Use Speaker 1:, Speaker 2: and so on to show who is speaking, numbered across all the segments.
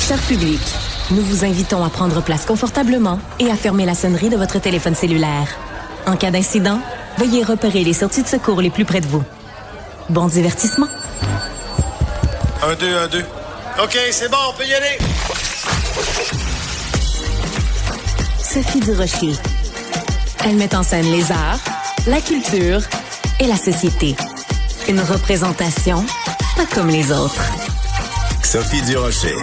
Speaker 1: Cher public, nous vous invitons à prendre place confortablement et à fermer la sonnerie de votre téléphone cellulaire. En cas d'incident, veuillez repérer les sorties de secours les plus près de vous. Bon divertissement.
Speaker 2: 1, 2, 1, 2. OK, c'est bon, on peut y aller.
Speaker 1: Sophie Durocher. Elle met en scène les arts, la culture et la société. Une représentation pas comme les autres.
Speaker 2: Sophie Durocher.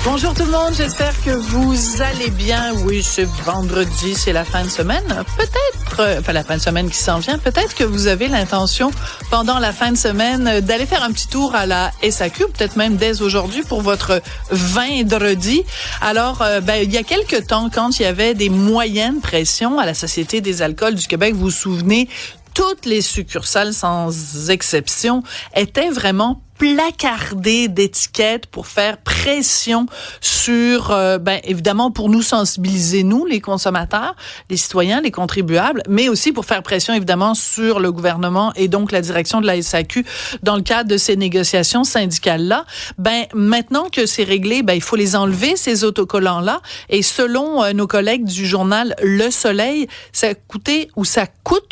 Speaker 3: Bonjour tout le monde, j'espère que vous allez bien. Oui, c'est vendredi, c'est la fin de semaine. Peut-être, la fin de semaine qui s'en vient, peut-être que vous avez l'intention, pendant la fin de semaine, d'aller faire un petit tour à la SAQ, peut-être même dès aujourd'hui pour votre vendredi. Alors, il y a quelque temps, quand il y avait des moyennes pressions à la Société des alcools du Québec, vous vous souvenez, toutes les succursales, sans exception, étaient vraiment placardé d'étiquettes pour faire pression sur, évidemment, pour nous sensibiliser, nous, les consommateurs, les citoyens, les contribuables, mais aussi pour faire pression, évidemment, sur le gouvernement et donc la direction de la SAQ dans le cadre de ces négociations syndicales-là. Maintenant que c'est réglé, il faut les enlever, ces autocollants-là. Et selon nos collègues du journal Le Soleil, ça coûte,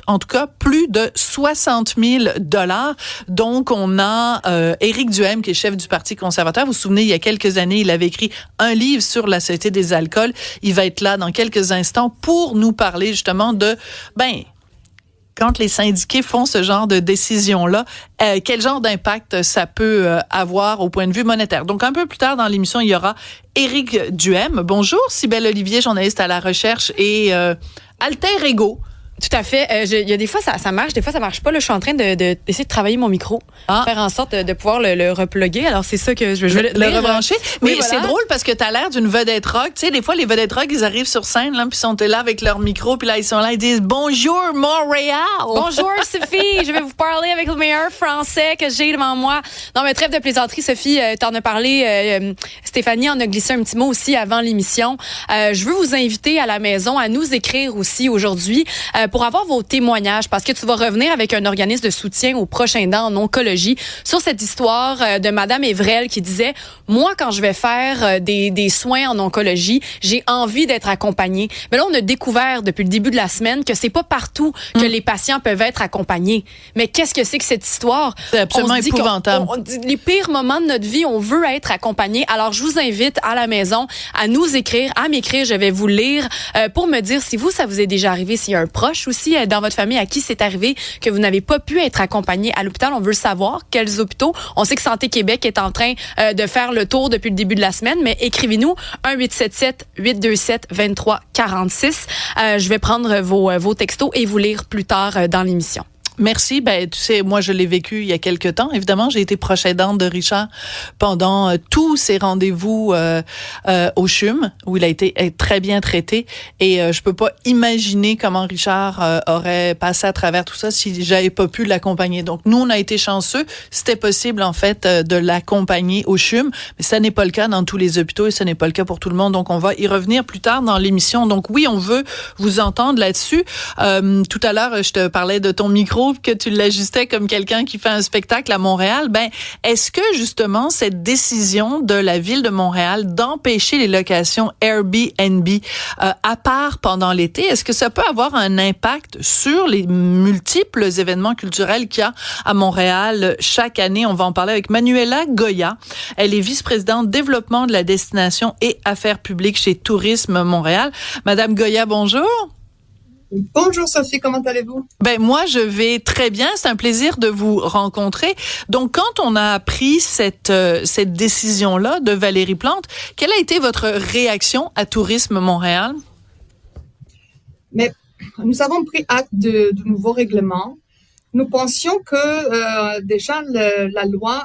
Speaker 3: en tout cas, plus de 60 000 $. Donc, on a Éric Duhem, qui est chef du Parti conservateur. Vous vous souvenez, il y a quelques années, il avait écrit un livre sur la Société des alcools. Il va être là dans quelques instants pour nous parler justement de, quand les syndiqués font ce genre de décision-là, quel genre d'impact ça peut avoir au point de vue monétaire. Donc, un peu plus tard dans l'émission, il y aura Éric Duhem. Bonjour, Cybèle Olivier, journaliste à La Recherche et alter ego.
Speaker 4: Tout à fait. Il y a des fois, ça marche, des fois, ça marche pas. Là, je suis en train d'essayer de travailler mon micro, faire en sorte de pouvoir le repluguer. Alors, c'est ça que je vais
Speaker 3: le rebrancher. Mais
Speaker 4: voilà.
Speaker 3: C'est drôle parce que t'as l'air d'une vedette rock. Tu sais, des fois, les vedettes rock, ils arrivent sur scène, là, puis sont là avec leur micro, puis là, ils sont là, ils disent « Bonjour, Montréal! »
Speaker 4: Bonjour, Sophie! Je vais vous parler avec le meilleur français que j'ai devant moi. Non, mais trêve de plaisanterie, Sophie, t'en as parlé. Stéphanie en a glissé un petit mot aussi avant l'émission. Je veux vous inviter à la maison à nous écrire aussi aujourd'hui pour avoir vos témoignages, parce que tu vas revenir avec un organisme de soutien aux proches aidants en oncologie sur cette histoire de Madame Evrel qui disait « Moi, quand je vais faire des soins en oncologie, j'ai envie d'être accompagnée. » Mais là, on a découvert depuis le début de la semaine que c'est pas partout que les patients peuvent être accompagnés. Mais qu'est-ce que c'est que cette histoire?
Speaker 3: C'est absolument épouvantable.
Speaker 4: Les pires moments de notre vie, on veut être accompagné. Alors, je vous invite à la maison à nous écrire, à m'écrire. Je vais vous lire pour me dire si ça vous est déjà arrivé, s'il y a un proche aussi dans votre famille à qui c'est arrivé que vous n'avez pas pu être accompagné à l'hôpital. On veut savoir quels hôpitaux. On sait que Santé Québec est en train de faire le tour depuis le début de la semaine, mais écrivez-nous 1-877-827-2346. Je vais prendre vos textos et vous lire plus tard dans l'émission.
Speaker 3: Merci. Tu sais, moi, je l'ai vécu il y a quelque temps. Évidemment, j'ai été proche aidante de Richard pendant tous ses rendez-vous au CHUM, où il a été très bien traité. Et je peux pas imaginer comment Richard aurait passé à travers tout ça si j'avais pas pu l'accompagner. Donc, nous, on a été chanceux. C'était possible, en fait, de l'accompagner au CHUM. Mais ça n'est pas le cas dans tous les hôpitaux et ce n'est pas le cas pour tout le monde. Donc, on va y revenir plus tard dans l'émission. Donc, oui, on veut vous entendre là-dessus. Tout à l'heure, je te parlais de ton micro, que tu l'ajustais comme quelqu'un qui fait un spectacle à Montréal. Est-ce que justement cette décision de la ville de Montréal d'empêcher les locations Airbnb à part pendant l'été, est-ce que ça peut avoir un impact sur les multiples événements culturels qu'il y a à Montréal chaque année? On va en parler avec Manuela Goya. Elle est vice-présidente développement de la destination et affaires publiques chez Tourisme Montréal. Madame Goya, bonjour.
Speaker 5: Bonjour Sophie, comment allez-vous?
Speaker 3: Moi, je vais très bien. C'est un plaisir de vous rencontrer. Donc, quand on a appris cette décision-là de Valérie Plante, quelle a été votre réaction à Tourisme Montréal?
Speaker 5: Mais nous avons pris acte de nouveaux règlements. Nous pensions que déjà la loi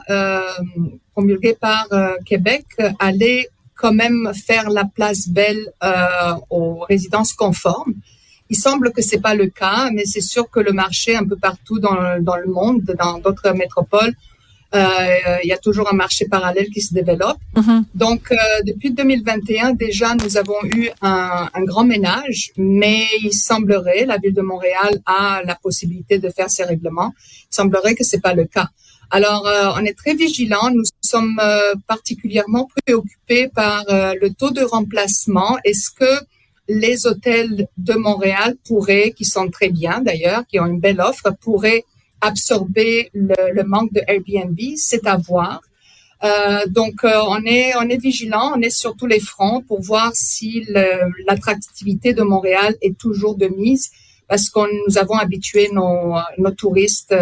Speaker 5: promulguée par Québec allait quand même faire la place belle aux résidences conformes. Il semble que c'est pas le cas, mais c'est sûr que le marché un peu partout dans le monde, dans d'autres métropoles, Il y a toujours un marché parallèle qui se développe. Donc, depuis 2021, déjà, nous avons eu un grand ménage, mais il semblerait, la Ville de Montréal a la possibilité de faire ces règlements. Il semblerait que c'est pas le cas. Alors, on est très vigilants. Nous sommes particulièrement préoccupés par le taux de remplacement. Est-ce que les hôtels de Montréal pourraient, qui sont très bien d'ailleurs, qui ont une belle offre, pourraient absorber le manque de Airbnb? C'est à voir. Donc, on est vigilant, on est sur tous les fronts pour voir si l'attractivité de Montréal est toujours de mise, parce que nous avons habitué nos touristes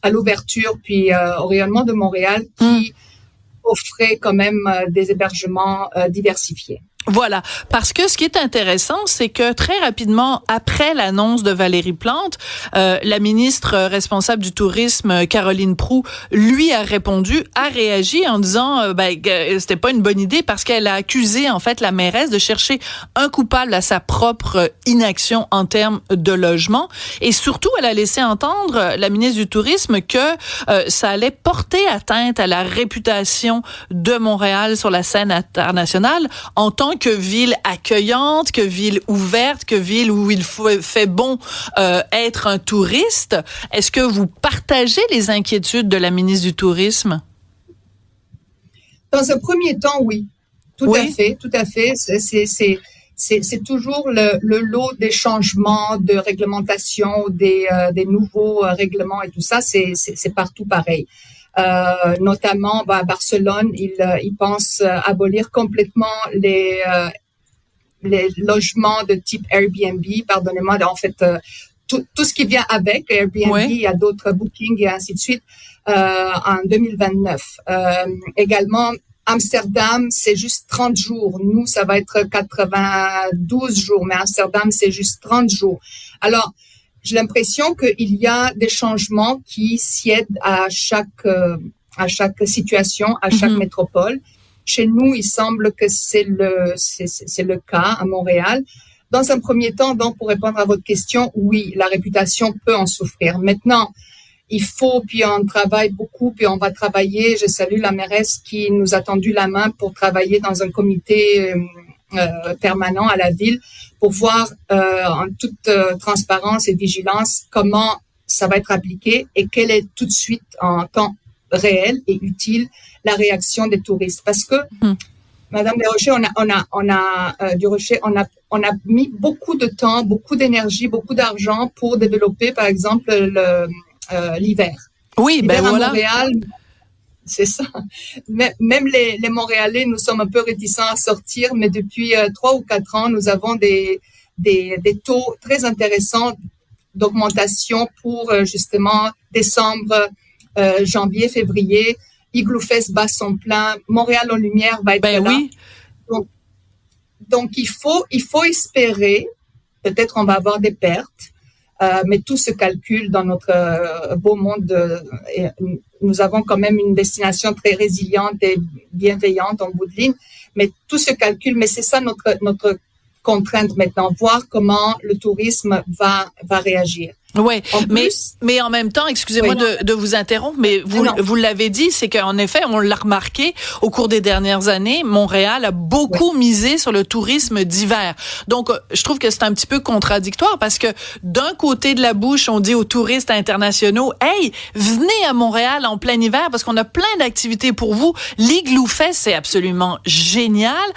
Speaker 5: à l'ouverture puis au rayonnement de Montréal qui offrait quand même des hébergements diversifiés.
Speaker 3: Voilà, parce que ce qui est intéressant, c'est que très rapidement, après l'annonce de Valérie Plante, la ministre responsable du tourisme, Caroline Proulx, lui a réagi en disant que c'était pas une bonne idée parce qu'elle a accusé en fait la mairesse de chercher un coupable à sa propre inaction en termes de logement, et surtout elle a laissé entendre, la ministre du tourisme, que ça allait porter atteinte à la réputation de Montréal sur la scène internationale en tant que ville accueillante, que ville ouverte, que ville où il fait bon être un touriste. Est-ce que vous partagez les inquiétudes de la ministre du Tourisme?
Speaker 5: Dans un premier temps, oui. Tout à fait. C'est toujours le lot des changements de réglementation, des nouveaux règlements et tout ça, c'est partout pareil. Notamment à Barcelone, ils pensent abolir complètement les logements de type Airbnb, pardonnez-moi, en fait tout ce qui vient avec Airbnb, il y a d'autres bookings et ainsi de suite en 2029. Également Amsterdam, c'est juste 30 jours. Nous, ça va être 92 jours, mais Amsterdam, c'est juste 30 jours. Alors, j'ai l'impression qu'il y a des changements qui sièdent à chaque situation, à chaque métropole. Chez nous, il semble que c'est le cas à Montréal. Dans un premier temps, donc, pour répondre à votre question, oui, la réputation peut en souffrir. Maintenant, il faut, puis on travaille beaucoup, puis on va travailler. Je salue la mairesse qui nous a tendu la main pour travailler dans un comité permanent à la ville pour voir en toute transparence et vigilance comment ça va être appliqué et quelle est tout de suite en temps réel et utile la réaction des touristes. Parce que Madame Desrochers, on a mis beaucoup de temps, beaucoup d'énergie, beaucoup d'argent pour développer, par exemple, l'hiver.
Speaker 3: Oui, ben voilà.
Speaker 5: À Montréal, c'est ça. Même les Montréalais, nous sommes un peu réticents à sortir, mais depuis 3 ou 4 ans, nous avons des taux très intéressants d'augmentation pour justement décembre, janvier, février. Igloo Fest bat son plein. Montréal en lumière va être là.
Speaker 3: Oui.
Speaker 5: Donc il faut espérer. Peut-être on va avoir des pertes. Mais tout se calcule dans notre beau monde. Et nous avons quand même une destination très résiliente et bienveillante en bout de ligne. Mais tout se calcule. Mais c'est ça notre contrainte maintenant, voir comment le tourisme va réagir.
Speaker 3: Ouais, mais en même temps, excusez-moi de vous interrompre, mais vous l'avez dit, c'est qu'en effet, on l'a remarqué au cours des dernières années, Montréal a beaucoup misé sur le tourisme d'hiver. Donc, je trouve que c'est un petit peu contradictoire parce que d'un côté de la bouche, on dit aux touristes internationaux, hey, venez à Montréal en plein hiver parce qu'on a plein d'activités pour vous. L'Igloo Fest, c'est absolument génial.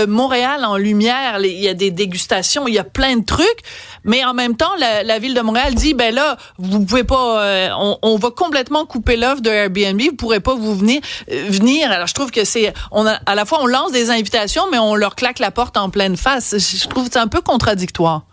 Speaker 3: Montréal en lumière, il y a des dégustations, il y a plein de trucs. Mais en même temps, la ville de Montréal dit, ben là, vous pouvez pas, on va complètement couper l'offre de Airbnb, vous pourrez pas vous venir. Alors, je trouve que à la fois, on lance des invitations, mais on leur claque la porte en pleine face. Je trouve que c'est un peu contradictoire.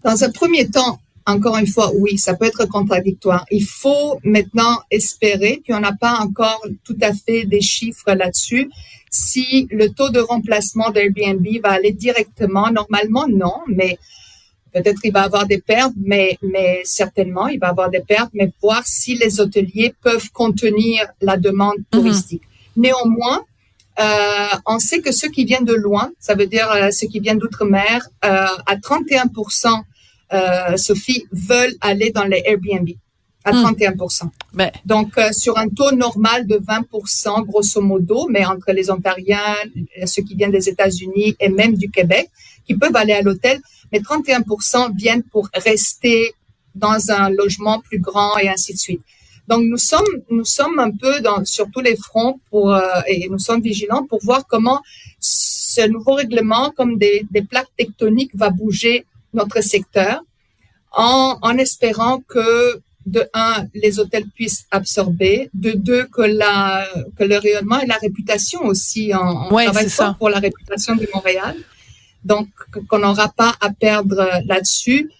Speaker 5: Dans un premier temps, encore une fois, oui, ça peut être contradictoire. Il faut maintenant espérer, puis on n'a pas encore tout à fait des chiffres là-dessus, si le taux de remplacement d'Airbnb va aller directement. Normalement, non, mais peut-être il va avoir des pertes, mais certainement, il va avoir des pertes, mais voir si les hôteliers peuvent contenir la demande touristique. Néanmoins, on sait que ceux qui viennent de loin, ça veut dire ceux qui viennent d'outre-mer, à 31%, Sophie, veulent aller dans les Airbnb. à 31%. Donc, sur un taux normal de 20%, grosso modo, mais entre les Ontariens, ceux qui viennent des États-Unis et même du Québec, qui peuvent aller à l'hôtel, mais 31% viennent pour rester dans un logement plus grand et ainsi de suite. Donc, nous sommes un peu sur tous les fronts et nous sommes vigilants pour voir comment ce nouveau règlement, comme des plaques tectoniques, va bouger notre secteur en espérant que, de un, les hôtels puissent absorber, de deux, que le rayonnement et la réputation aussi, on travaille fort pour la réputation de Montréal. Donc, qu'on n'aura pas à perdre là-dessus.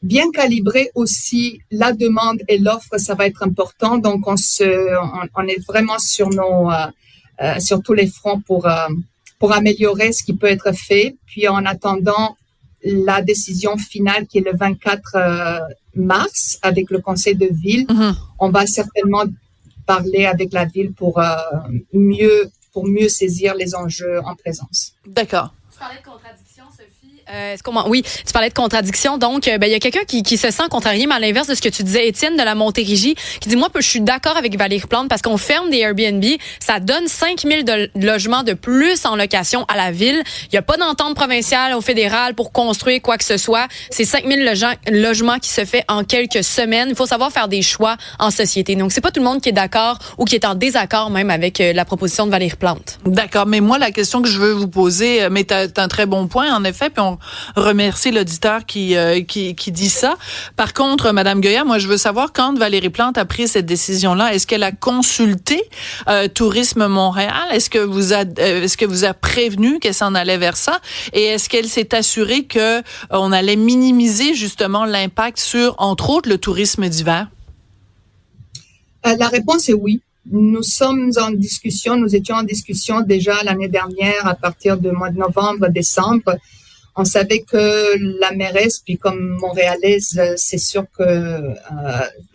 Speaker 5: Bien calibrer aussi la demande et l'offre, ça va être important. Donc, on est vraiment sur sur tous les fronts pour améliorer ce qui peut être fait. Puis, en attendant la décision finale qui est le 24 mars avec le conseil de ville, on va certainement parler avec la ville pour mieux saisir les enjeux en présence.
Speaker 4: D'accord. Tu parlais de contradiction, Sophie. Oui, tu parlais de contradiction. Donc, il y a quelqu'un qui se sent contrarié, mais à l'inverse de ce que tu disais, Étienne de la Montérégie, qui dit, moi, je suis d'accord avec Valérie Plante parce qu'on ferme des Airbnb, ça donne 5 000 logements de plus en location à la ville. Il n'y a pas d'entente provinciale au fédéral pour construire quoi que ce soit. C'est 5 000 logements qui se fait en quelques semaines. Il faut savoir faire des choix en société. Donc, c'est pas tout le monde qui est d'accord ou qui est en désaccord même avec la proposition de Valérie Plante.
Speaker 3: D'accord, mais moi, la question que je veux vous poser, mais t'as un très bon point, en effet, puis on remercie l'auditeur qui dit ça. Par contre, Madame Goya, moi, je veux savoir, quand Valérie Plante a pris cette décision-là, est-ce qu'elle a consulté Tourisme Montréal? Est-ce que vous a prévenu qu'elle s'en allait vers ça? Et est-ce qu'elle s'est assurée que on allait minimiser justement l'impact sur, entre autres, le tourisme d'hiver?
Speaker 5: La réponse est oui. Nous étions en discussion déjà l'année dernière à partir du mois de novembre, décembre. On savait que la mairesse, puis comme montréalaise, c'est sûr que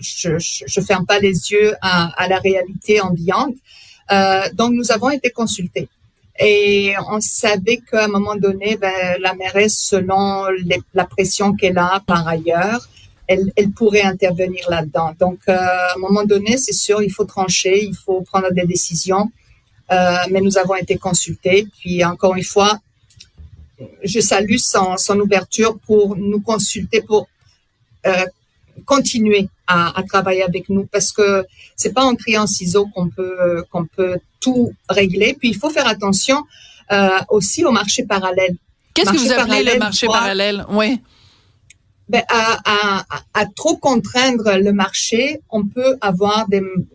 Speaker 5: je ferme pas les yeux à la réalité ambiante. Donc, nous avons été consultés. Et on savait qu'à un moment donné, la mairesse, selon la pression qu'elle a par ailleurs, elle pourrait intervenir là-dedans. Donc, à un moment donné, c'est sûr, il faut trancher, il faut prendre des décisions. Mais nous avons été consultés. Puis, encore une fois, je salue son ouverture pour nous consulter, pour continuer à travailler avec nous, parce que c'est pas en criant ciseaux qu'on peut tout régler. Puis, il faut faire attention aussi au marché parallèle.
Speaker 3: Qu'est-ce que vous appelez le marché parallèle? Oui.
Speaker 5: À trop contraindre le marché, on peut avoir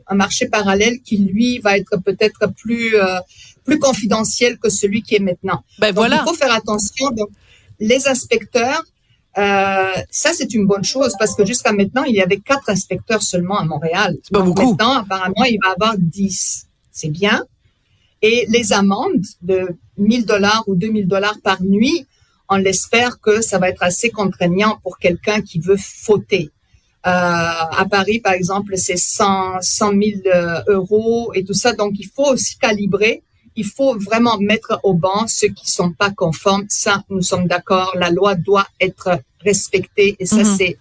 Speaker 5: un marché parallèle qui, lui, va être peut-être plus confidentiel que celui qui est maintenant. Donc,
Speaker 3: voilà.
Speaker 5: Il faut faire attention. Donc, les inspecteurs, ça, c'est une bonne chose parce que jusqu'à maintenant, il y avait 4 inspecteurs seulement à Montréal.
Speaker 3: C'est pas beaucoup.
Speaker 5: Maintenant, apparemment, il va y avoir 10. C'est bien. Et les amendes de $1,000 ou $2,000 par nuit, on l'espère que ça va être assez contraignant pour quelqu'un qui veut fauter. À Paris, par exemple, c'est 100 000 euros et tout ça. Donc, il faut aussi calibrer. Il faut vraiment mettre au banc ceux qui sont pas conformes. Ça, nous sommes d'accord. La loi doit être respectée et ça, c'est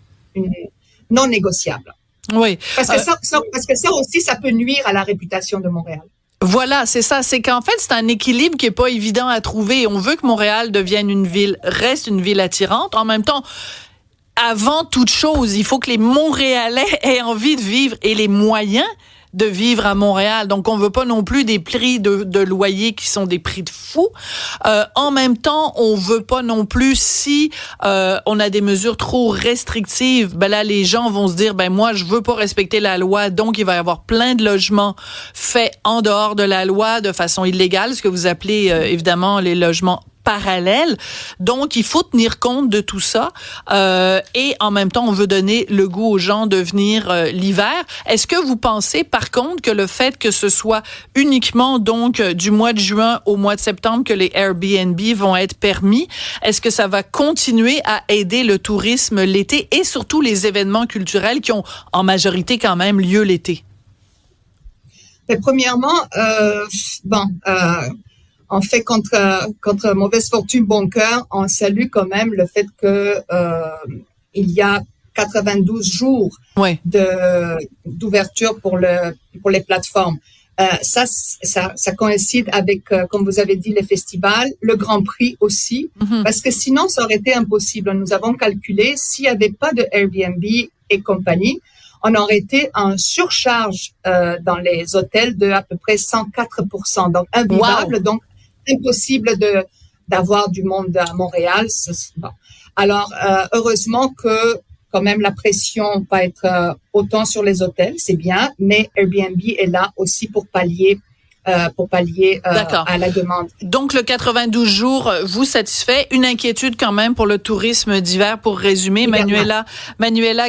Speaker 5: non négociable.
Speaker 3: Oui.
Speaker 5: Parce que ça aussi, ça peut nuire à la réputation de Montréal.
Speaker 3: Voilà, c'est ça. C'est qu'en fait, c'est un équilibre qui est pas évident à trouver. On veut que Montréal reste une ville attirante. En même temps, avant toute chose, il faut que les Montréalais aient envie de vivre et les moyens de vivre à Montréal. Donc, on veut pas non plus des prix de loyer qui sont des prix de fou. En même temps, on veut pas non plus, si on a des mesures trop restrictives, là, les gens vont se dire, moi, je veux pas respecter la loi, donc il va y avoir plein de logements faits en dehors de la loi de façon illégale, ce que vous appelez évidemment les logements parallèle. Donc, il faut tenir compte de tout ça. Et en même temps, on veut donner le goût aux gens de venir l'hiver. Est-ce que vous pensez, par contre, que le fait que ce soit uniquement, donc, du mois de juin au mois de septembre que les Airbnb vont être permis, est-ce que ça va continuer à aider le tourisme l'été et surtout les événements culturels qui ont en majorité quand même lieu l'été?
Speaker 5: Mais premièrement, en fait, contre mauvaise fortune, bon cœur, on salue quand même le fait que il y a 92 jours d'ouverture pour les plateformes. Ça coïncide avec, comme vous avez dit, les festivals, le Grand Prix aussi, parce que sinon, ça aurait été impossible. Nous avons calculé, s'il n'y avait pas de Airbnb et compagnie, on aurait été en surcharge dans les hôtels de à peu près 104%. Donc, invivable, donc impossible d'avoir du monde à Montréal. Bon. Alors, heureusement que quand même la pression va être autant sur les hôtels, c'est bien, mais Airbnb est là aussi pour pallier à la demande.
Speaker 3: Donc, le 92 jours vous satisfait. Une inquiétude quand même pour le tourisme d'hiver, pour résumer. Manuela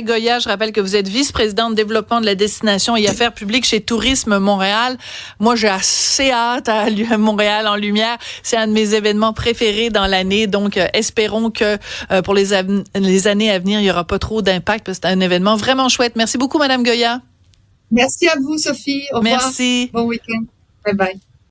Speaker 3: Goya, je rappelle que vous êtes vice-présidente de développement de la destination et affaires publiques chez Tourisme Montréal. Moi, j'ai assez hâte à Montréal en lumière. C'est un de mes événements préférés dans l'année. Donc, espérons que pour les années à venir, il n'y aura pas trop d'impact parce que c'est un événement vraiment chouette. Merci beaucoup, Madame Goya.
Speaker 5: Merci à vous, Sophie. Au revoir.
Speaker 3: Merci.
Speaker 5: Bon week-end. Bye bye.